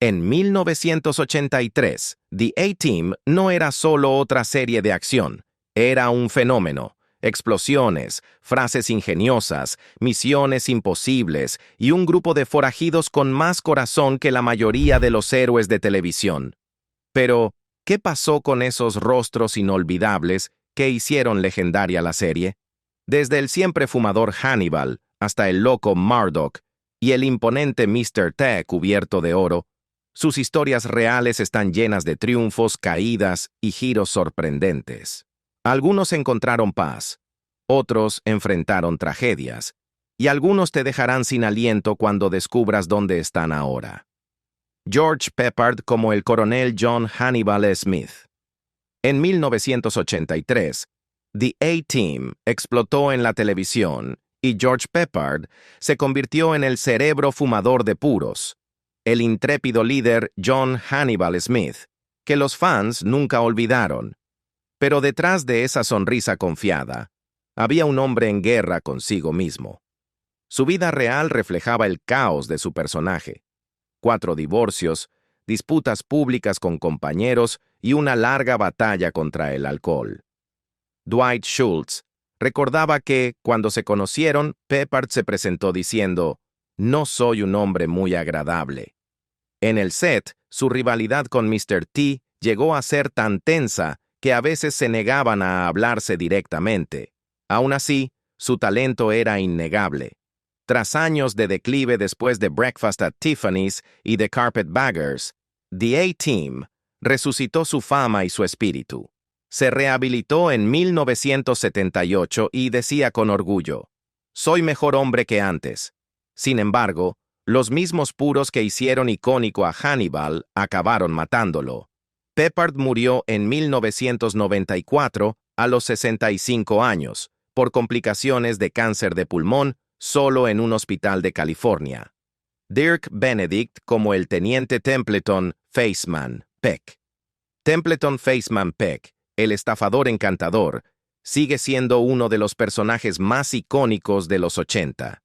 En 1983, The A-Team no era solo otra serie de acción, era un fenómeno. Explosiones, frases ingeniosas, misiones imposibles y un grupo de forajidos con más corazón que la mayoría de los héroes de televisión. Pero, ¿qué pasó con esos rostros inolvidables que hicieron legendaria la serie? Desde el siempre fumador Hannibal hasta el loco Murdoch y el imponente Mr. T cubierto de oro, sus historias reales están llenas de triunfos, caídas y giros sorprendentes. Algunos encontraron paz, otros enfrentaron tragedias, y algunos te dejarán sin aliento cuando descubras dónde están ahora. George Peppard como el coronel John Hannibal Smith. En 1983, The A-Team explotó en la televisión y George Peppard se convirtió en el cerebro fumador de puros, el intrépido líder John Hannibal Smith, que los fans nunca olvidaron. Pero detrás de esa sonrisa confiada, había un hombre en guerra consigo mismo. Su vida real reflejaba el caos de su personaje. 4 divorcios, disputas públicas con compañeros y una larga batalla contra el alcohol. Dwight Schultz recordaba que, cuando se conocieron, Peppard se presentó diciendo: «No soy un hombre muy agradable». En el set, su rivalidad con Mr. T llegó a ser tan tensa que a veces se negaban a hablarse directamente. Aún así, su talento era innegable. Tras años de declive después de Breakfast at Tiffany's y The Carpetbaggers, The A-Team resucitó su fama y su espíritu. Se rehabilitó en 1978 y decía con orgullo: «Soy mejor hombre que antes». Sin embargo, los mismos puros que hicieron icónico a Hannibal acabaron matándolo. Peppard murió en 1994 a los 65 años, por complicaciones de cáncer de pulmón, solo en un hospital de California. Dirk Benedict como el teniente Templeton Faceman Peck. Templeton Faceman Peck, el estafador encantador, sigue siendo uno de los personajes más icónicos de los 80.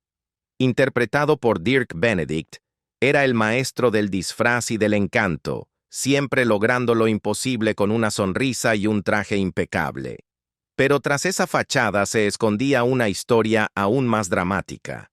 Interpretado por Dirk Benedict, era el maestro del disfraz y del encanto, siempre logrando lo imposible con una sonrisa y un traje impecable. Pero tras esa fachada se escondía una historia aún más dramática.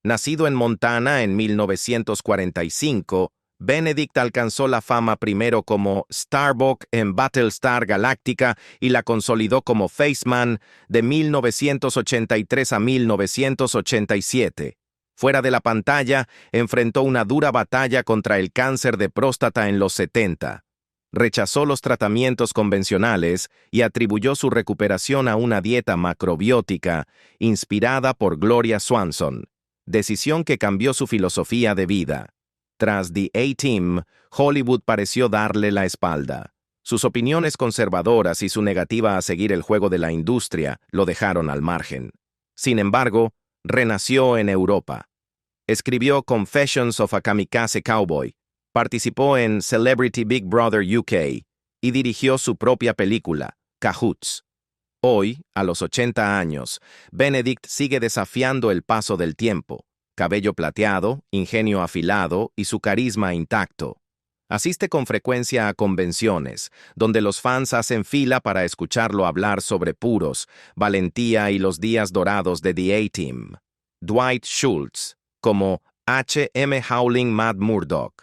Nacido en Montana en 1945, Benedict alcanzó la fama primero como Starbuck en Battlestar Galactica y la consolidó como Faceman de 1983 a 1987. Fuera de la pantalla, enfrentó una dura batalla contra el cáncer de próstata en los 70. Rechazó los tratamientos convencionales y atribuyó su recuperación a una dieta macrobiótica inspirada por Gloria Swanson, decisión que cambió su filosofía de vida. Tras The A-Team, Hollywood pareció darle la espalda. Sus opiniones conservadoras y su negativa a seguir el juego de la industria lo dejaron al margen. Sin embargo, renació en Europa. Escribió Confessions of a Kamikaze Cowboy, participó en Celebrity Big Brother UK y dirigió su propia película, Cahoots. Hoy, a los 80 años, Benedict sigue desafiando el paso del tiempo, cabello plateado, ingenio afilado y su carisma intacto. Asiste con frecuencia a convenciones, donde los fans hacen fila para escucharlo hablar sobre puros, valentía y los días dorados de The A-Team. Dwight Schultz, como H.M. Howling Mad Murdoch.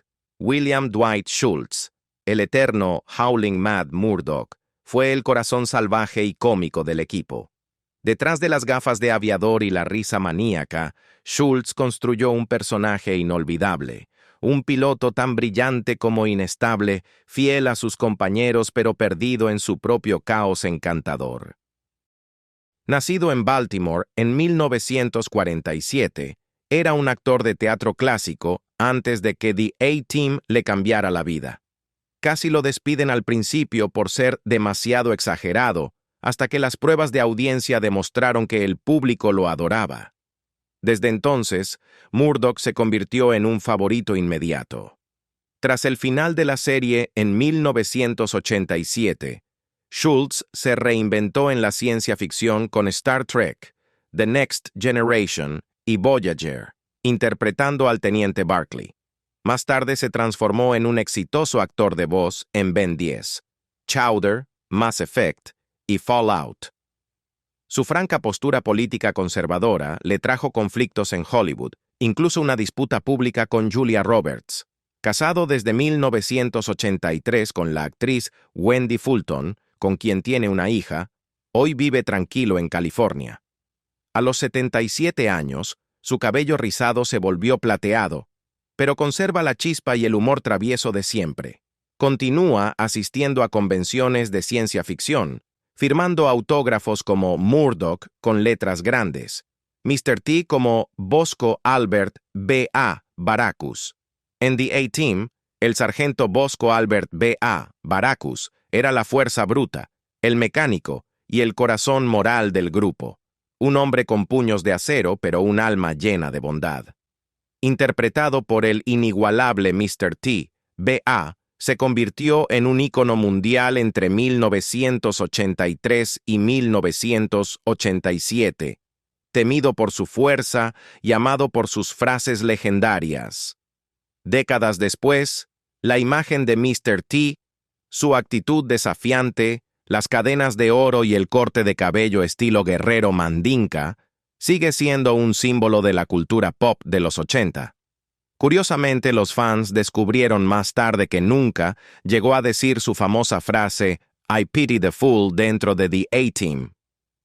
William Dwight Schultz, el eterno Howling Mad Murdoch, fue el corazón salvaje y cómico del equipo. Detrás de las gafas de aviador y la risa maníaca, Schultz construyó un personaje inolvidable, un piloto tan brillante como inestable, fiel a sus compañeros pero perdido en su propio caos encantador. Nacido en Baltimore en 1947, era un actor de teatro clásico antes de que The A-Team le cambiara la vida. Casi lo despiden al principio por ser demasiado exagerado, hasta que las pruebas de audiencia demostraron que el público lo adoraba. Desde entonces, Murdoch se convirtió en un favorito inmediato. Tras el final de la serie en 1987, Schultz se reinventó en la ciencia ficción con Star Trek, The Next Generation y Voyager, interpretando al teniente Barclay. Más tarde se transformó en un exitoso actor de voz en Ben 10, Chowder, Mass Effect y Fallout. Su franca postura política conservadora le trajo conflictos en Hollywood, incluso una disputa pública con Julia Roberts. Casado desde 1983 con la actriz Wendy Fulton, con quien tiene una hija, hoy vive tranquilo en California. A los 77 años, su cabello rizado se volvió plateado, pero conserva la chispa y el humor travieso de siempre. Continúa asistiendo a convenciones de ciencia ficción, firmando autógrafos como Murdoch con letras grandes, Mr. T como Bosco Albert B.A. Baracus. En The A-Team, el sargento Bosco Albert B.A. Baracus era la fuerza bruta, el mecánico y el corazón moral del grupo. Un hombre con puños de acero, pero un alma llena de bondad. Interpretado por el inigualable Mr. T, B.A. se convirtió en un ícono mundial entre 1983 y 1987, temido por su fuerza y amado por sus frases legendarias. Décadas después, la imagen de Mr. T, su actitud desafiante, las cadenas de oro y el corte de cabello estilo guerrero mandinka, sigue siendo un símbolo de la cultura pop de los 80. Curiosamente, los fans descubrieron más tarde que nunca llegó a decir su famosa frase "I pity the fool" dentro de The A-Team.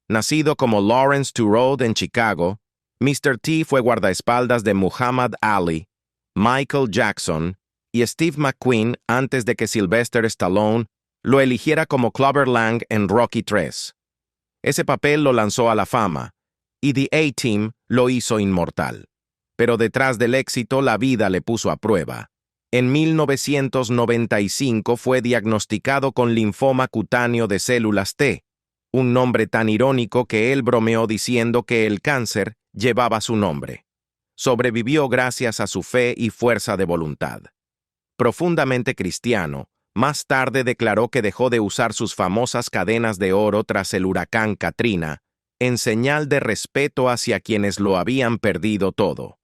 Nacido como Lawrence Turod en Chicago, Mr. T fue guardaespaldas de Muhammad Ali, Michael Jackson y Steve McQueen antes de que Sylvester Stallone lo eligiera como Clubber Lang en Rocky III. Ese papel lo lanzó a la fama, y The A-Team lo hizo inmortal. Pero detrás del éxito la vida le puso a prueba. En 1995 fue diagnosticado con linfoma cutáneo de células T, un nombre tan irónico que él bromeó diciendo que el cáncer llevaba su nombre. Sobrevivió gracias a su fe y fuerza de voluntad. Profundamente cristiano, más tarde declaró que dejó de usar sus famosas cadenas de oro tras el huracán Katrina, en señal de respeto hacia quienes lo habían perdido todo.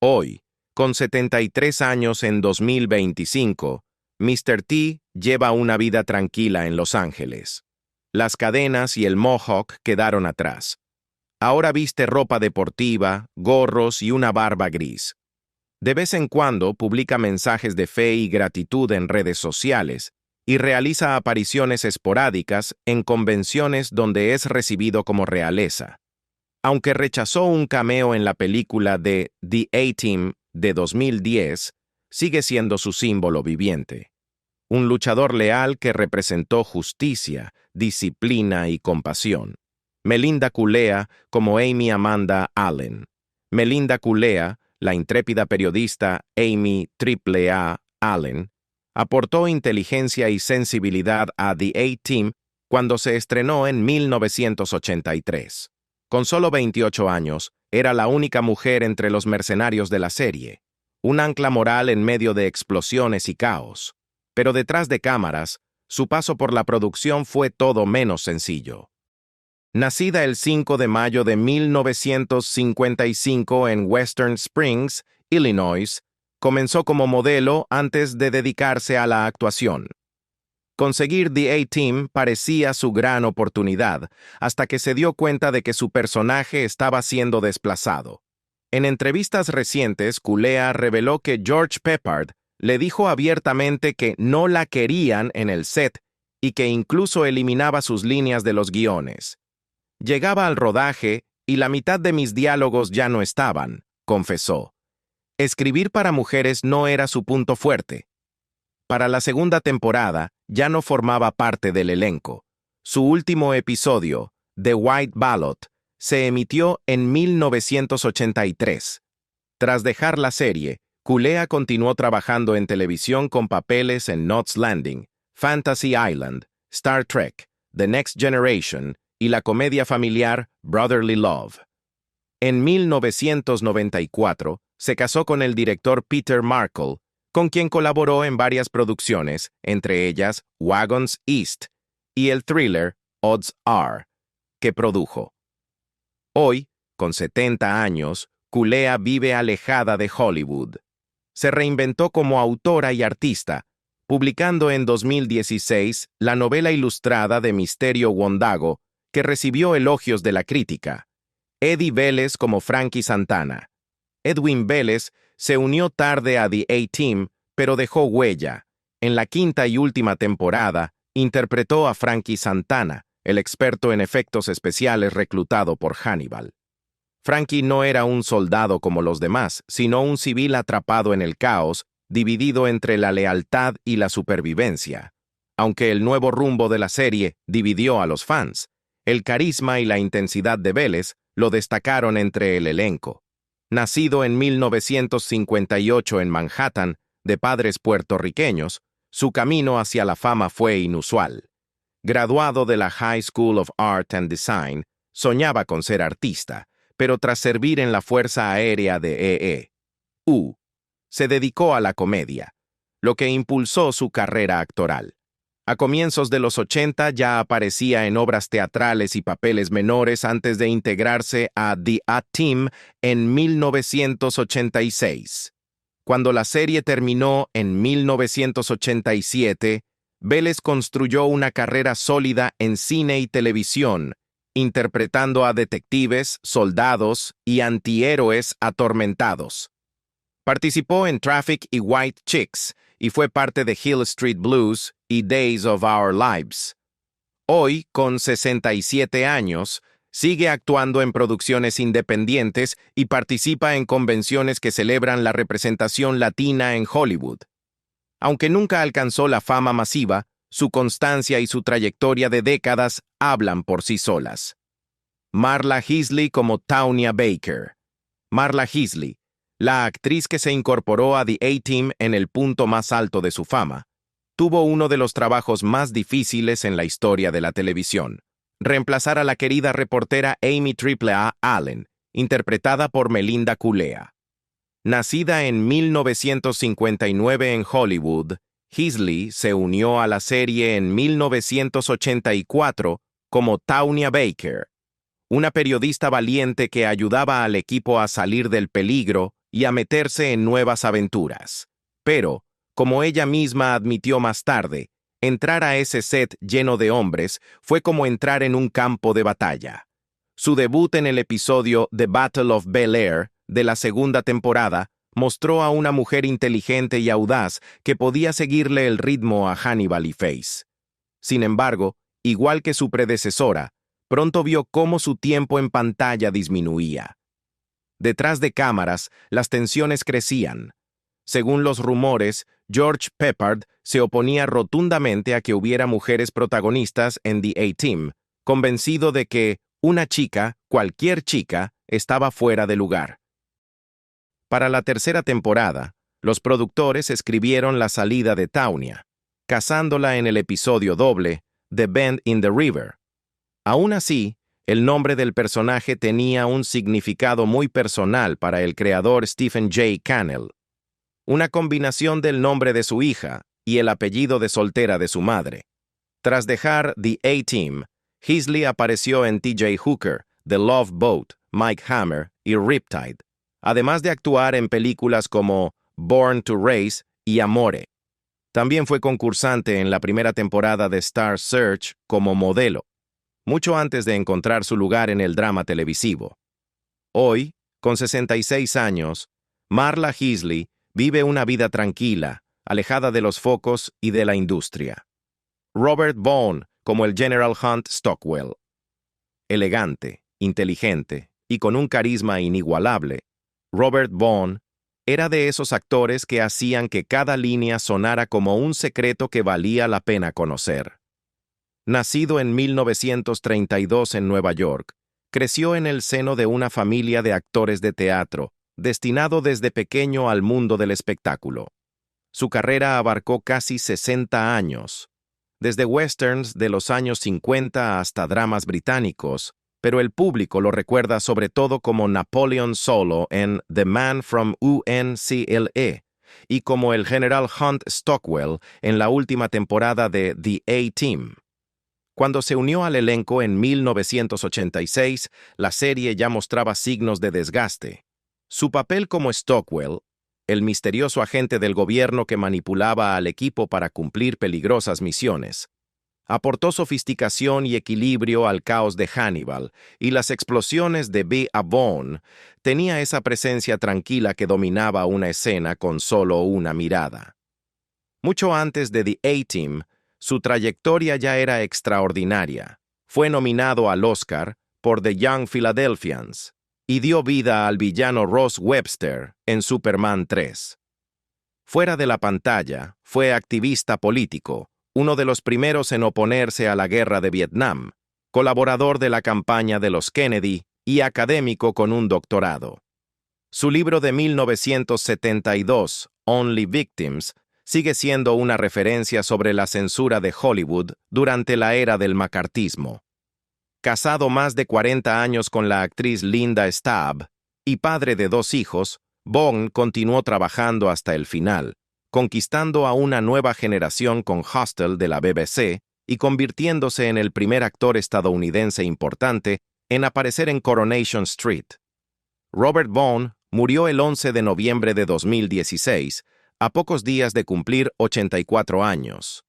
Hoy, con 73 años en 2025, Mr. T lleva una vida tranquila en Los Ángeles. Las cadenas y el mohawk quedaron atrás. Ahora viste ropa deportiva, gorros y una barba gris. De vez en cuando publica mensajes de fe y gratitud en redes sociales y realiza apariciones esporádicas en convenciones donde es recibido como realeza. Aunque rechazó un cameo en la película de The A-Team de 2010, sigue siendo su símbolo viviente. Un luchador leal que representó justicia, disciplina y compasión. Melinda Culea como Amy Amanda Allen. Melinda Culea, la intrépida periodista Amy AAA Allen, aportó inteligencia y sensibilidad a The A-Team cuando se estrenó en 1983. Con solo 28 años, era la única mujer entre los mercenarios de la serie, un ancla moral en medio de explosiones y caos. Pero detrás de cámaras, su paso por la producción fue todo menos sencillo. Nacida el 5 de mayo de 1955 en Western Springs, Illinois, comenzó como modelo antes de dedicarse a la actuación. Conseguir The A-Team parecía su gran oportunidad, hasta que se dio cuenta de que su personaje estaba siendo desplazado. En entrevistas recientes, Culea reveló que George Peppard le dijo abiertamente que no la querían en el set y que incluso eliminaba sus líneas de los guiones. Llegaba al rodaje y la mitad de mis diálogos ya no estaban, confesó. Escribir para mujeres no era su punto fuerte. Para la segunda temporada, ya no formaba parte del elenco. Su último episodio, The White Ballot, se emitió en 1983. Tras dejar la serie, Culea continuó trabajando en televisión con papeles en Knots Landing, Fantasy Island, Star Trek, The Next Generation y la comedia familiar Brotherly Love. En 1994, se casó con el director Peter Markle, con quien colaboró en varias producciones, entre ellas Wagons East y el thriller Odds Are, que produjo. Hoy, con 70 años, Culea vive alejada de Hollywood. Se reinventó como autora y artista, publicando en 2016 la novela ilustrada de Misterio Wondago, que recibió elogios de la crítica. Eddie Vélez como Frankie Santana. Edwin Vélez se unió tarde a The A-Team, pero dejó huella. En la quinta y última temporada, interpretó a Frankie Santana, el experto en efectos especiales reclutado por Hannibal. Frankie no era un soldado como los demás, sino un civil atrapado en el caos, dividido entre la lealtad y la supervivencia. Aunque el nuevo rumbo de la serie dividió a los fans, el carisma y la intensidad de Vélez lo destacaron entre el elenco. Nacido en 1958 en Manhattan, de padres puertorriqueños, su camino hacia la fama fue inusual. Graduado de la High School of Art and Design, soñaba con ser artista, pero tras servir en la Fuerza Aérea de E.E.U., se dedicó a la comedia, lo que impulsó su carrera actoral. A comienzos de los 80 ya aparecía en obras teatrales y papeles menores antes de integrarse a The A-Team en 1986. Cuando la serie terminó en 1987, Vélez construyó una carrera sólida en cine y televisión, interpretando a detectives, soldados y antihéroes atormentados. Participó en Traffic y White Chicks y fue parte de Hill Street Blues y Days of Our Lives. Hoy, con 67 años, sigue actuando en producciones independientes y participa en convenciones que celebran la representación latina en Hollywood. Aunque nunca alcanzó la fama masiva, su constancia y su trayectoria de décadas hablan por sí solas. Marla Heasley como Taunia Baker. Marla Heasley, la actriz que se incorporó a The A-Team en el punto más alto de su fama, tuvo uno de los trabajos más difíciles en la historia de la televisión: reemplazar a la querida reportera Amy AAA Allen, interpretada por Melinda Culea. Nacida en 1959 en Hollywood, Heasley se unió a la serie en 1984 como Taunia Baker, una periodista valiente que ayudaba al equipo a salir del peligro y a meterse en nuevas aventuras. Pero, como ella misma admitió más tarde, entrar a ese set lleno de hombres fue como entrar en un campo de batalla. Su debut en el episodio The Battle of Bel Air de la segunda temporada mostró a una mujer inteligente y audaz que podía seguirle el ritmo a Hannibal y Face. Sin embargo, igual que su predecesora, pronto vio cómo su tiempo en pantalla disminuía. Detrás de cámaras, las tensiones crecían. Según los rumores, George Peppard se oponía rotundamente a que hubiera mujeres protagonistas en The A-Team, convencido de que una chica, cualquier chica, estaba fuera de lugar. Para la tercera temporada, los productores escribieron la salida de Taunia, casándola en el episodio doble, The Bend in the River. Aún así, el nombre del personaje tenía un significado muy personal para el creador Stephen J. Cannell. Una combinación del nombre de su hija y el apellido de soltera de su madre. Tras dejar The A-Team, Heasley apareció en T.J. Hooker, The Love Boat, Mike Hammer y Riptide, además de actuar en películas como Born to Race y Amore. También fue concursante en la primera temporada de Star Search como modelo, mucho antes de encontrar su lugar en el drama televisivo. Hoy, con 66 años, Marla Heasley vive una vida tranquila, alejada de los focos y de la industria. Robert Vaughn como el General Hunt Stockwell. Elegante, inteligente y con un carisma inigualable, Robert Vaughn era de esos actores que hacían que cada línea sonara como un secreto que valía la pena conocer. Nacido en 1932 en Nueva York, creció en el seno de una familia de actores de teatro, destinado desde pequeño al mundo del espectáculo. Su carrera abarcó casi 60 años, desde westerns de los años 50 hasta dramas británicos, pero el público lo recuerda sobre todo como Napoleon Solo en The Man from UNCLE y como el General Hunt Stockwell en la última temporada de The A-Team. Cuando se unió al elenco en 1986, la serie ya mostraba signos de desgaste. Su papel como Stockwell el misterioso agente del gobierno que manipulaba al equipo para cumplir peligrosas misiones. Aportó sofisticación y equilibrio al caos de Hannibal, y las explosiones de B.A. Vaughn tenía esa presencia tranquila que dominaba una escena con solo una mirada. Mucho antes de The A-Team, su trayectoria ya era extraordinaria. Fue nominado al Oscar por The Young Philadelphians y dio vida al villano Ross Webster en Superman 3. Fuera de la pantalla, fue activista político, uno de los primeros en oponerse a la guerra de Vietnam, colaborador de la campaña de los Kennedy y académico con un doctorado. Su libro de 1972, Only Victims, sigue siendo una referencia sobre la censura de Hollywood durante la era del macartismo. Casado más de 40 años con la actriz Linda Stabb y padre de 2 hijos, Vaughn continuó trabajando hasta el final, conquistando a una nueva generación con Hostel de la BBC y convirtiéndose en el primer actor estadounidense importante en aparecer en Coronation Street. Robert Vaughn murió el 11 de noviembre de 2016, a pocos días de cumplir 84 años.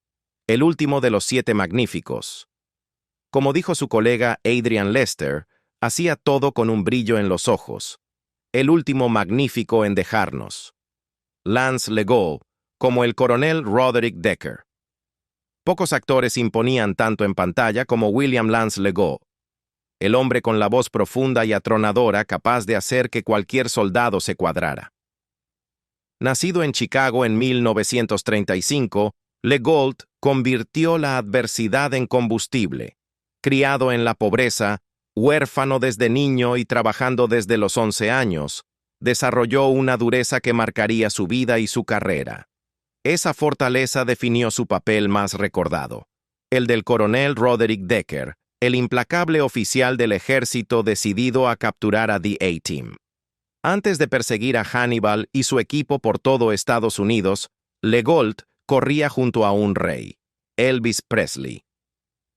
El último de los 7 magníficos. Como dijo su colega Adrian Lester, hacía todo con un brillo en los ojos. El último magnífico en dejarnos. Lance Legault, como el coronel Roderick Decker. Pocos actores imponían tanto en pantalla como William Lance Legault. El hombre con la voz profunda y atronadora capaz de hacer que cualquier soldado se cuadrara. Nacido en Chicago en 1935, Legault convirtió la adversidad en combustible. Criado en la pobreza, huérfano desde niño y trabajando desde los 11 años, desarrolló una dureza que marcaría su vida y su carrera. Esa fortaleza definió su papel más recordado, el del coronel Roderick Decker, el implacable oficial del ejército decidido a capturar a The A-Team. Antes de perseguir a Hannibal y su equipo por todo Estados Unidos, Legault corría junto a un rey, Elvis Presley.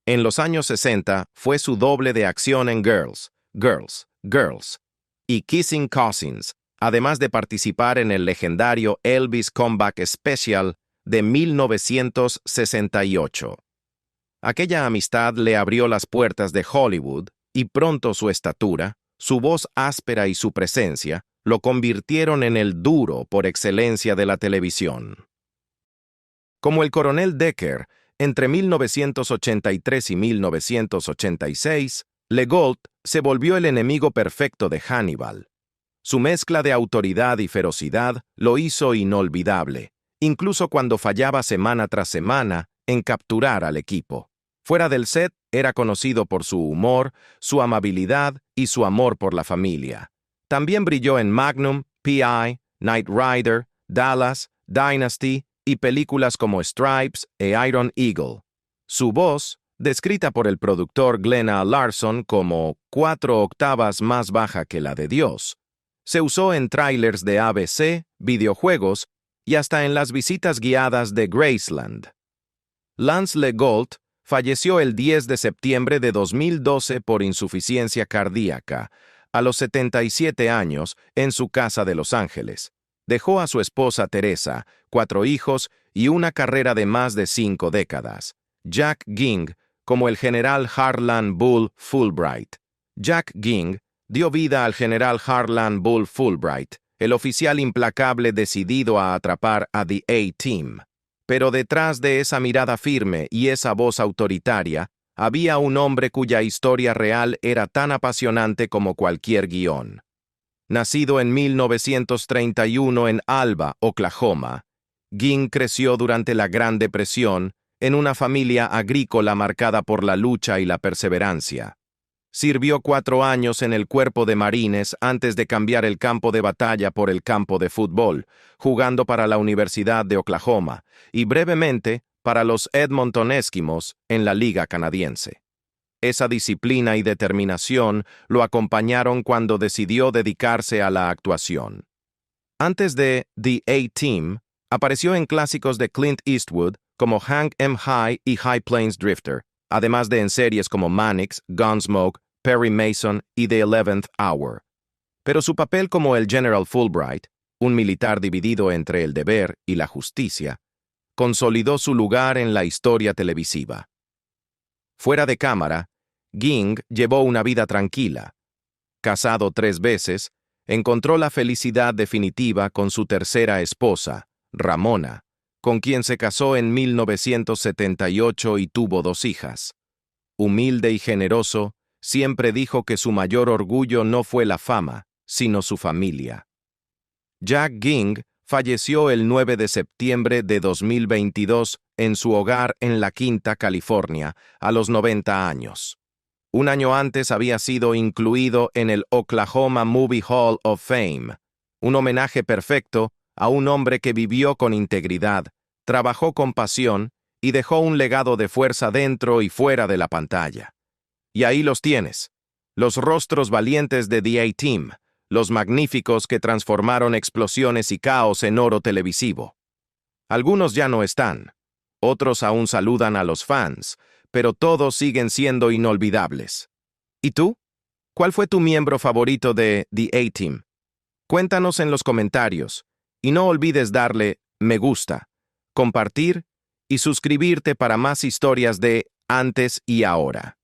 En los años 60 fue su doble de acción en Girls, Girls, Girls y Kissing Cousins, además de participar en el legendario Elvis Comeback Special de 1968. Aquella amistad le abrió las puertas de Hollywood y pronto su estatura, su voz áspera y su presencia lo convirtieron en el duro por excelencia de la televisión. Como el coronel Decker, entre 1983 y 1986, Legault se volvió el enemigo perfecto de Hannibal. Su mezcla de autoridad y ferocidad lo hizo inolvidable, incluso cuando fallaba semana tras semana en capturar al equipo. Fuera del set, era conocido por su humor, su amabilidad y su amor por la familia. También brilló en Magnum, P.I., Knight Rider, Dallas, Dynasty y películas como Stripes e Iron Eagle. Su voz, descrita por el productor Glenn A. Larson como 4 octavas más baja que la de Dios, se usó en tráilers de ABC, videojuegos y hasta en las visitas guiadas de Graceland. Lance Legault falleció el 10 de septiembre de 2012 por insuficiencia cardíaca, a los 77 años, en su casa de Los Ángeles. Dejó a su esposa Teresa, 4 hijos y una carrera de más de 5 décadas. Jack Ging, como el general Harlan Bull Fulbright. Jack Ging dio vida al general Harlan Bull Fulbright, el oficial implacable decidido a atrapar a The A-Team. Pero detrás de esa mirada firme y esa voz autoritaria, había un hombre cuya historia real era tan apasionante como cualquier guión. Nacido en 1931 en Alba, Oklahoma, Ging creció durante la Gran Depresión en una familia agrícola marcada por la lucha y la perseverancia. Sirvió 4 años en el Cuerpo de Marines antes de cambiar el campo de batalla por el campo de fútbol, jugando para la Universidad de Oklahoma y brevemente para los Edmonton Eskimos en la Liga Canadiense. Esa disciplina y determinación lo acompañaron cuando decidió dedicarse a la actuación. Antes de The A-Team, apareció en clásicos de Clint Eastwood como Hank M. High y High Plains Drifter, además de en series como Mannix, Gunsmoke, Perry Mason y The 11th Hour. Pero su papel como el General Fulbright, un militar dividido entre el deber y la justicia, consolidó su lugar en la historia televisiva. Fuera de cámara, Ging llevó una vida tranquila. Casado 3 veces, encontró la felicidad definitiva con su tercera esposa, Ramona, con quien se casó en 1978 y tuvo 2 hijas. Humilde y generoso, siempre dijo que su mayor orgullo no fue la fama, sino su familia. Jack Ging falleció el 9 de septiembre de 2022 en su hogar en La Quinta, California, a los 90 años. Un año antes había sido incluido en el Oklahoma Movie Hall of Fame, un homenaje perfecto a un hombre que vivió con integridad, trabajó con pasión y dejó un legado de fuerza dentro y fuera de la pantalla. Y ahí los tienes, los rostros valientes de The A-Team, los magníficos que transformaron explosiones y caos en oro televisivo. Algunos ya no están, otros aún saludan a los fans, pero todos siguen siendo inolvidables. ¿Y tú? ¿Cuál fue tu miembro favorito de The A-Team? Cuéntanos en los comentarios, y no olvides darle me gusta, compartir y suscribirte para más historias de antes y ahora.